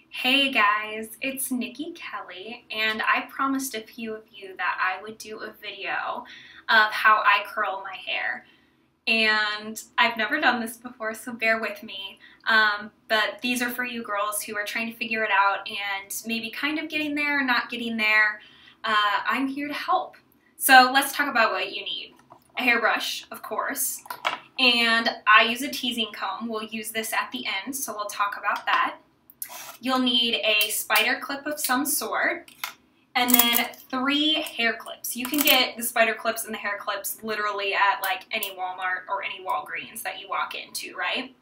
Hey guys, it's Nikki Kelly, and I promised a few of you that I would do a video of how I curl my hair. And I've never done this before, so bear with me. But these are for you girls who are trying to figure it out and maybe kind of getting there or not getting there. I'm here to help. So let's talk about what you need. A hairbrush, of course, and I use a teasing comb. We'll use this at the end, so we'll talk about that. You'll need a spider clip of some sort, and then 3 hair clips. You can get the spider clips and the hair clips literally at like any Walmart or any Walgreens that you walk into, right?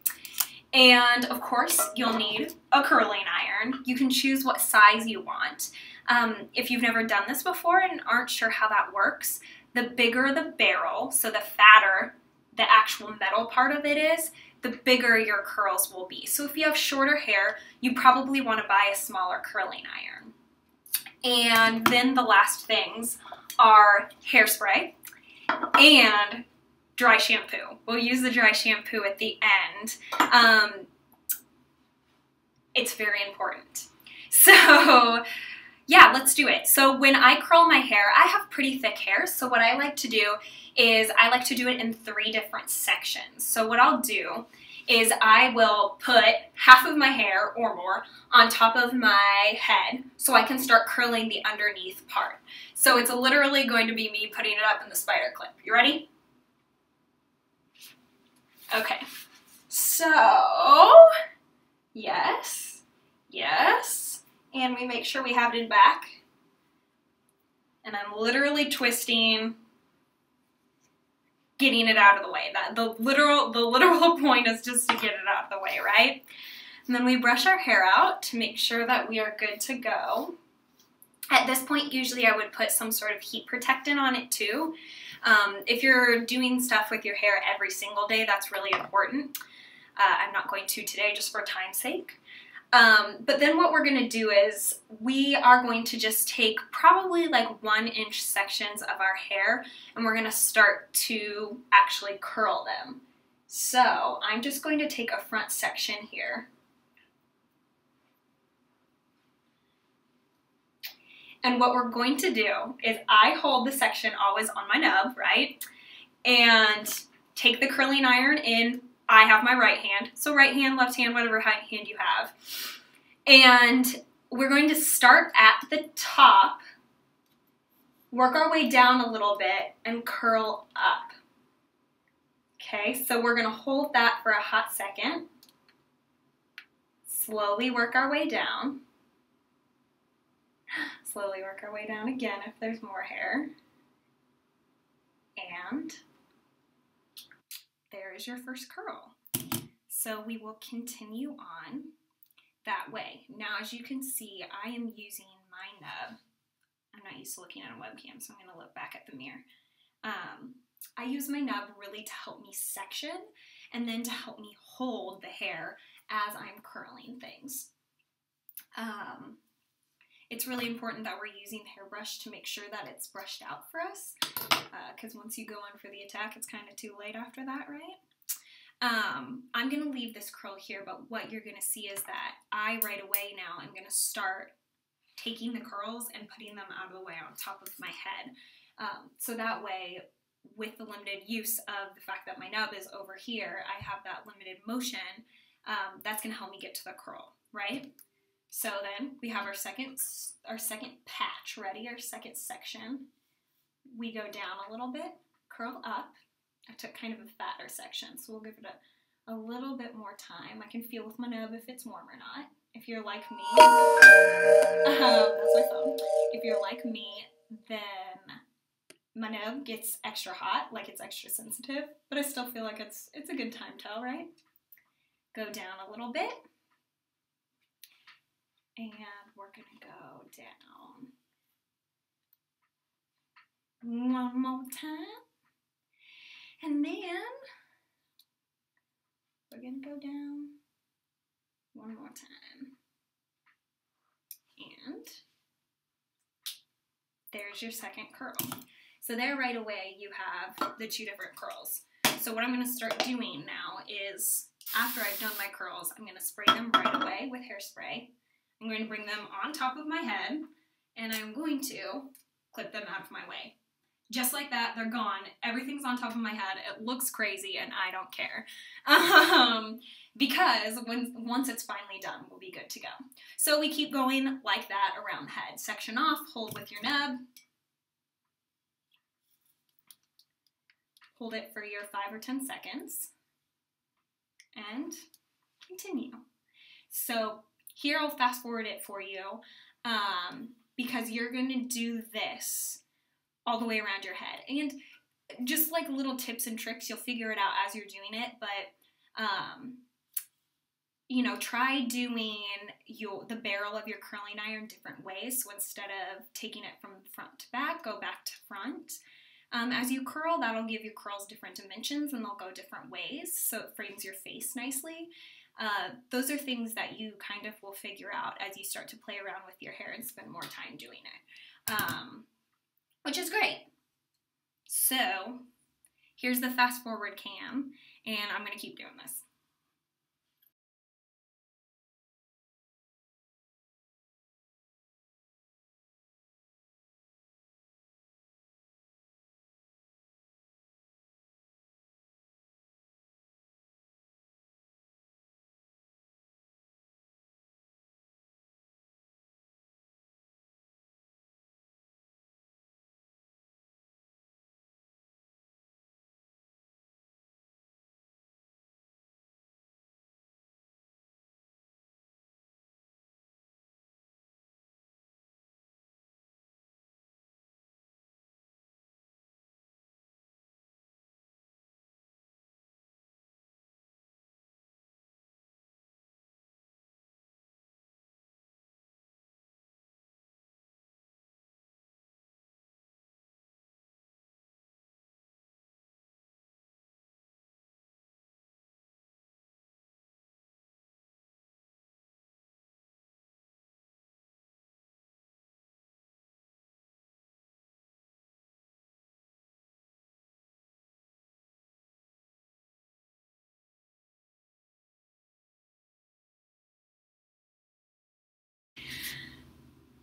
And of course, you'll need a curling iron. You can choose what size you want. If you've never done this before and aren't sure how that works, the bigger the barrel, so the fatter the actual metal part of it is, the bigger your curls will be. So if you have shorter hair, you probably want to buy a smaller curling iron. And then the last things are hairspray and dry shampoo. We'll use the dry shampoo at the end. It's very important. So yeah, let's do it. So when I curl my hair, I have pretty thick hair, so what I like to do is I like to do it in 3 different sections. So what I'll do is I will put half of my hair or more on top of my head so I can start curling the underneath part. So it's literally going to be me putting it up in the spider clip. You ready? Okay. So, yes, and we make sure we have it in back. And I'm literally twisting, getting it out of the way. The literal point is just to get it out of the way, right? And then we brush our hair out to make sure that we are good to go. At this point, usually I would put some sort of heat protectant on it too. If you're doing stuff with your hair every single day, that's really important. I'm not going to today just for time's sake. But then what we're going to do is we are going to just take probably like 1-inch sections of our hair and we're going to start to actually curl them. So I'm just going to take a front section here. And what we're going to do is I hold the section always on my nub, right? And take the curling iron in. I have my right hand, so right hand, left hand, whatever hand you have. And we're going to start at the top, work our way down a little bit, and curl up. Okay, so we're going to hold that for a hot second. Slowly work our way down. Slowly work our way down again if there's more hair. And there's your first curl. So we will continue on that way. Now, as you can see, I am using my nub. I'm not used to looking at a webcam, so I'm going to look back at the mirror. I use my nub really to help me section and then to help me hold the hair as I'm curling things. It's really important that we're using the hairbrush to make sure that it's brushed out for us, because once you go on for the attack, it's kind of too late after that, right? I'm going to leave this curl here, but what you're going to see is that I right away now am going to start taking the curls and putting them out of the way on top of my head. So that way, with the limited use of the fact that my nub is over here, I have that limited motion, that's going to help me get to the curl, right? So then we have our second patch ready, our second section. We go down a little bit, curl up. I took kind of a fatter section, so we'll give it a little bit more time. I can feel with my nub if it's warm or not. If you're like me, that's my phone. If you're like me, then my nub gets extra hot, like it's extra sensitive, but I still feel like it's a good time tell, right? Go down a little bit. And we're gonna go down one more time. And then we're gonna go down one more time. And there's your second curl. So there right away you have the 2 different curls. So what I'm gonna start doing now is, after I've done my curls, I'm gonna spray them right away with hairspray. I'm going to bring them on top of my head, and I'm going to clip them out of my way. Just like that, they're gone. Everything's on top of my head. It looks crazy, and I don't care. Because once it's finally done, we'll be good to go. So we keep going like that around the head. Section off, hold with your nub. Hold it for your 5 or 10 seconds. And continue. So here I'll fast forward it for you because you're going to do this all the way around your head. And just like little tips and tricks, you'll figure it out as you're doing it, but you know, try doing the barrel of your curling iron different ways. So instead of taking it from front to back, go back to front. As you curl, that'll give your curls different dimensions and they'll go different ways, so it frames your face nicely. Those are things that you kind of will figure out as you start to play around with your hair and spend more time doing it, which is great. So here's the fast forward cam, and I'm going to keep doing this.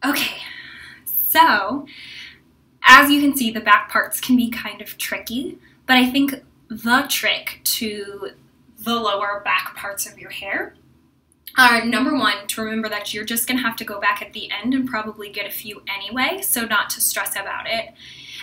Okay, so as you can see, the back parts can be kind of tricky, but I think the trick to the lower back parts of your hair are, number one, to remember that you're just gonna have to go back at the end and probably get a few anyway, so not to stress about it.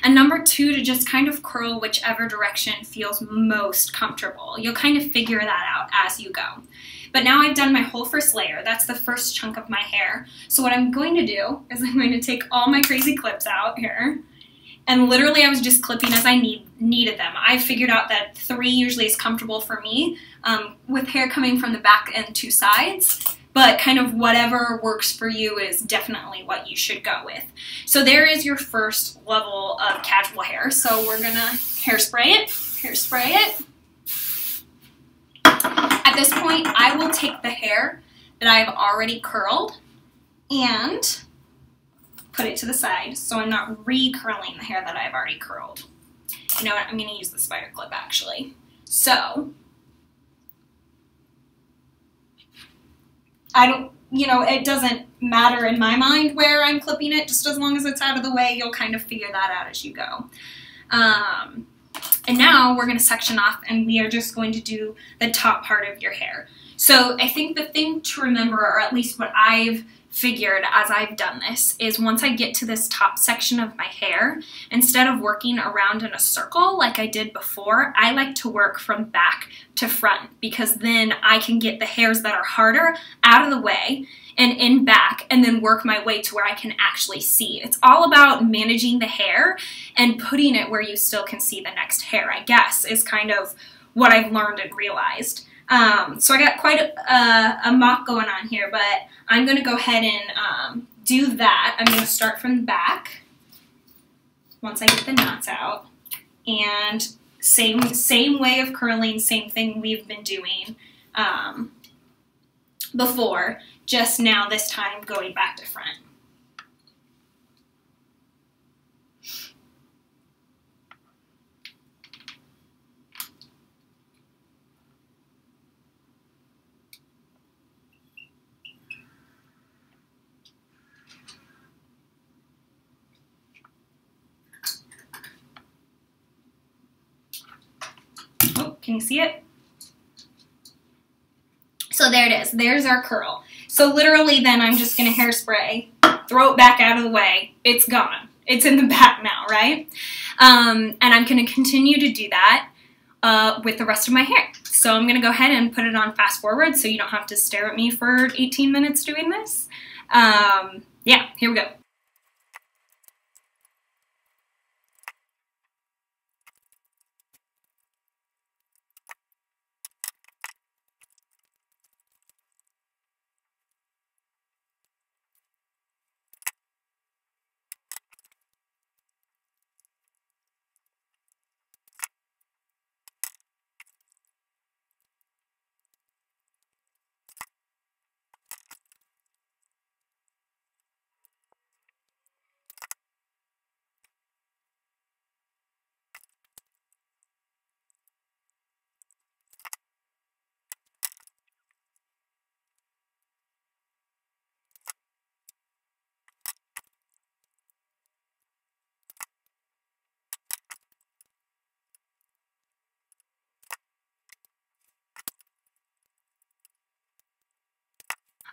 And number two, to just kind of curl whichever direction feels most comfortable. You'll kind of figure that out as you go. But now I've done my whole first layer. That's the first chunk of my hair. So what I'm going to do is I'm going to take all my crazy clips out here. And literally I was just clipping as I needed them. I figured out that 3 usually is comfortable for me with hair coming from the back and 2 sides. But kind of whatever works for you is definitely what you should go with. So there is your first level of casual hair. So we're gonna hairspray it. At this point, I will take the hair that I've already curled and put it to the side so I'm not re-curling the hair that I've already curled. You know what, I'm gonna use the spider clip actually. So, it doesn't matter in my mind where I'm clipping it, just as long as it's out of the way, you'll kind of figure that out as you go. And now we're gonna section off and we are just going to do the top part of your hair. So I think the thing to remember, or at least what I've figured as I've done this, is once I get to this top section of my hair, instead of working around in a circle like I did before, I like to work from back to front because then I can get the hairs that are harder out of the way and in back and then work my way to where I can actually see. It's all about managing the hair and putting it where you still can see the next hair, I guess, is kind of what I've learned and realized. So I got quite a mock going on here, but I'm going to go ahead and do that. I'm going to start from the back once I get the knots out. And same way of curling, same thing we've been doing before, just now this time going back to front. Can you see it? So there it is. There's our curl. So literally then I'm just going to hairspray, throw it back out of the way. It's gone. It's in the back now, right? And I'm going to continue to do that with the rest of my hair. So I'm going to go ahead and put it on fast forward so you don't have to stare at me for 18 minutes doing this. Yeah, here we go.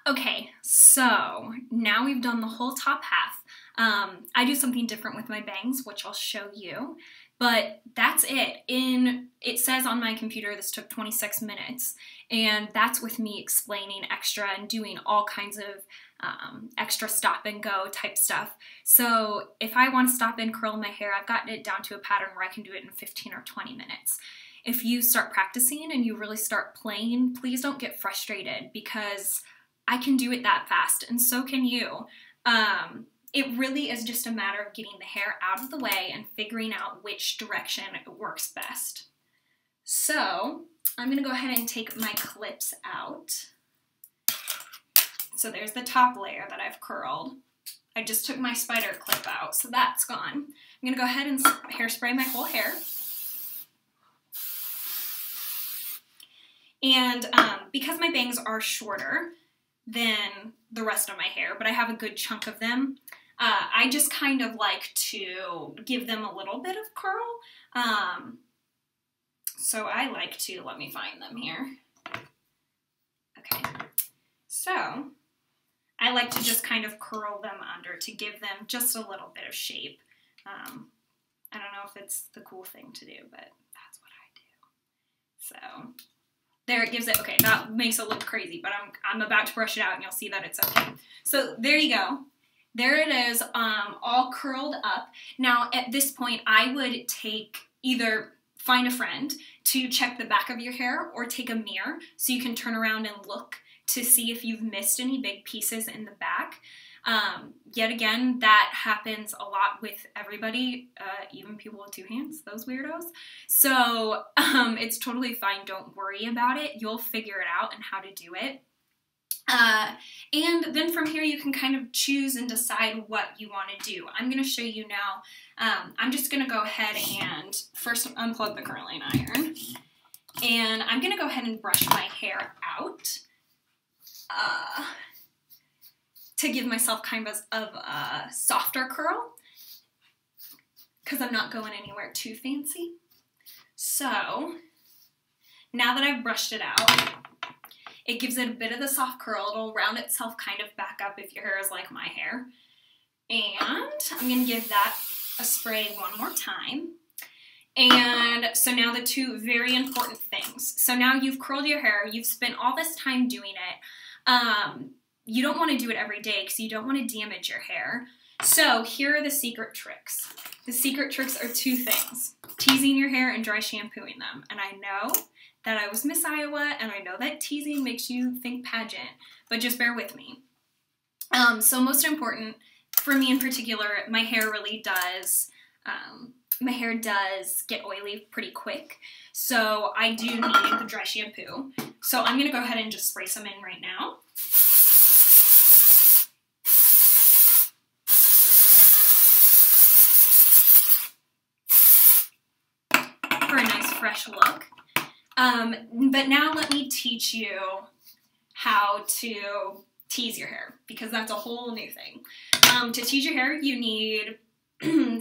Okay, so now we've done the whole top half. I do something different with my bangs, which I'll show you, but that's it. It says on my computer this took 26 minutes, and that's with me explaining extra and doing all kinds of extra stop and go type stuff. So if I want to stop and curl my hair, I've gotten it down to a pattern where I can do it in 15 or 20 minutes. If you start practicing and you really start playing, please don't get frustrated, because I can do it that fast, and so can you. It really is just a matter of getting the hair out of the way and figuring out which direction works best. So I'm going to go ahead and take my clips out. So there's the top layer that I've curled. I just took my spider clip out, so that's gone. I'm going to go ahead and hairspray my whole hair. And because my bangs are shorter than the rest of my hair, but I have a good chunk of them, I just kind of like to give them a little bit of curl. So I like to, let me find them here. Okay, so I like to just kind of curl them under to give them just a little bit of shape. I don't know if it's the cool thing to do, but that's what I do. So there it gives it, okay, that makes it look crazy, but I'm about to brush it out and you'll see that it's okay. So there you go. There it is, all curled up. Now at this point, I would either find a friend to check the back of your hair or take a mirror so you can turn around and look to see if you've missed any big pieces in the back. Yet again, that happens a lot with everybody, even people with two hands, those weirdos. So it's totally fine. Don't worry about it. You'll figure it out and how to do it. And then from here, you can kind of choose and decide what you want to do. I'm going to show you now. I'm just going to go ahead and first unplug the curling iron. And I'm going to go ahead and brush my hair out. To give myself kind of a softer curl, because I'm not going anywhere too fancy. So now that I've brushed it out, it gives it a bit of the soft curl. It'll round itself kind of back up if your hair is like my hair. And I'm going to give that a spray one more time. And so now the two very important things. So now you've curled your hair, you've spent all this time doing it. You don't want to do it every day because you don't want to damage your hair. So here are the secret tricks. The secret tricks are two things: teasing your hair and dry shampooing them. And I know that I was Miss Iowa, and I know that teasing makes you think pageant, but just bear with me. So most important, for me in particular, my hair really does, get oily pretty quick. So I do need the dry shampoo. So I'm going to go ahead and just spray some in right now. For a nice fresh look. But now let me teach you how to tease your hair, because that's a whole new thing. To tease your hair, you need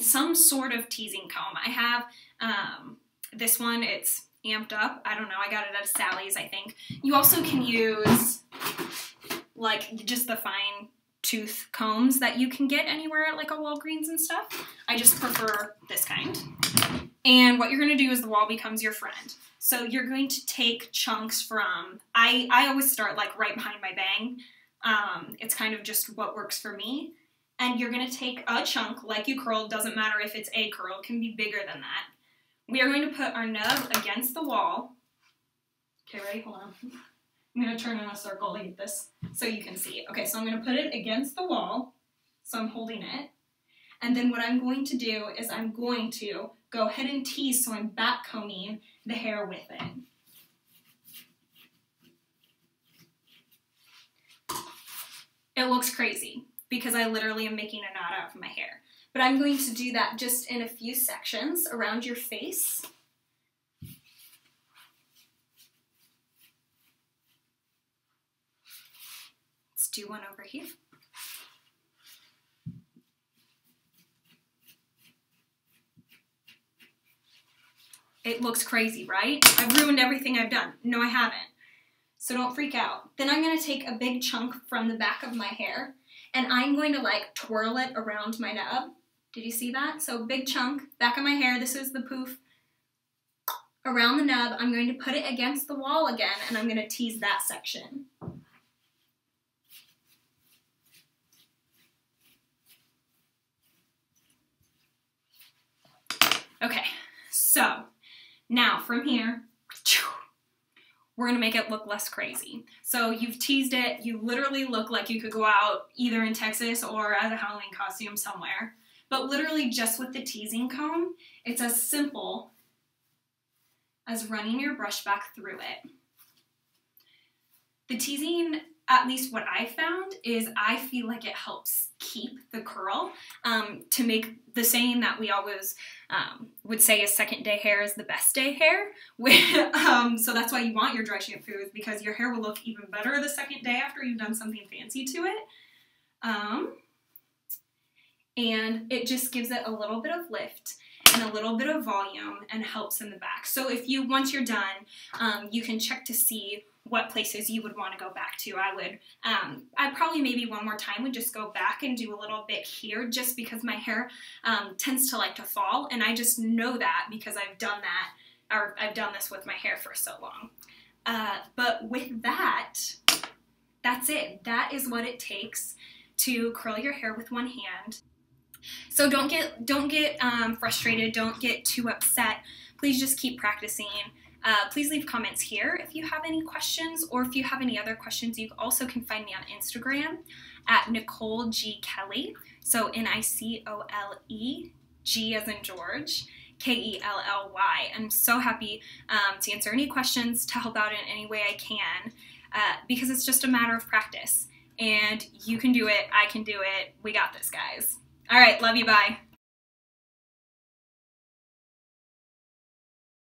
some sort of teasing comb. I have this one. It's amped up. I don't know, I got it at Sally's, I think. You also can use like just the fine tooth combs that you can get anywhere at like a Walgreens and stuff. I just prefer this kind. And what you're going to do is the wall becomes your friend. So you're going to take chunks from, I always start like right behind my bang. It's kind of just what works for me. And you're going to take a chunk like you curled, doesn't matter if it's a curl, it can be bigger than that. We are going to put our nub against the wall. Okay, ready? Hold on. I'm going to turn in a circle to get this so you can see it. Okay, so I'm going to put it against the wall. So I'm holding it. And then what I'm going to do is I'm going to go ahead and tease so I'm back combing the hair with it. It looks crazy because I literally am making a knot out of my hair. But I'm going to do that just in a few sections around your face. Let's do one over here. It looks crazy, right? I've ruined everything I've done. No, I haven't. So don't freak out. Then I'm going to take a big chunk from the back of my hair and I'm going to like twirl it around my nub. Did you see that? So big chunk, back of my hair, this is the poof. Around the nub, I'm going to put it against the wall again and I'm going to tease that section. Okay, so now from here, we're gonna make it look less crazy. So you've teased it, you literally look like you could go out either in Texas or as a Halloween costume somewhere. But literally just with the teasing comb, it's as simple as running your brush back through it. The teasing, at least what I found, is I feel like it helps keep the curl. To make the saying that we always would say is second day hair is the best day hair. So that's why you want your dry shampoo, is because your hair will look even better the second day after you've done something fancy to it. And it just gives it a little bit of lift and a little bit of volume and helps in the back. So if you, once you're done, you can check to see what places you would want to go back to. I'd probably maybe one more time would just go back and do a little bit here just because my hair tends to like to fall, and I just know that because I've done that, or I've done this with my hair for so long. But with that, that's it. That is what it takes to curl your hair with one hand. So don't get frustrated, don't get too upset. Please just keep practicing. Please leave comments here if you have any questions, or if you have any other questions, you also can find me on Instagram at Nicole G. Kelly. So Nicole, G as in George, Kelly. I'm so happy to answer any questions, to help out in any way I can, because it's just a matter of practice. And you can do it, I can do it, we got this, guys. All right, love you, bye.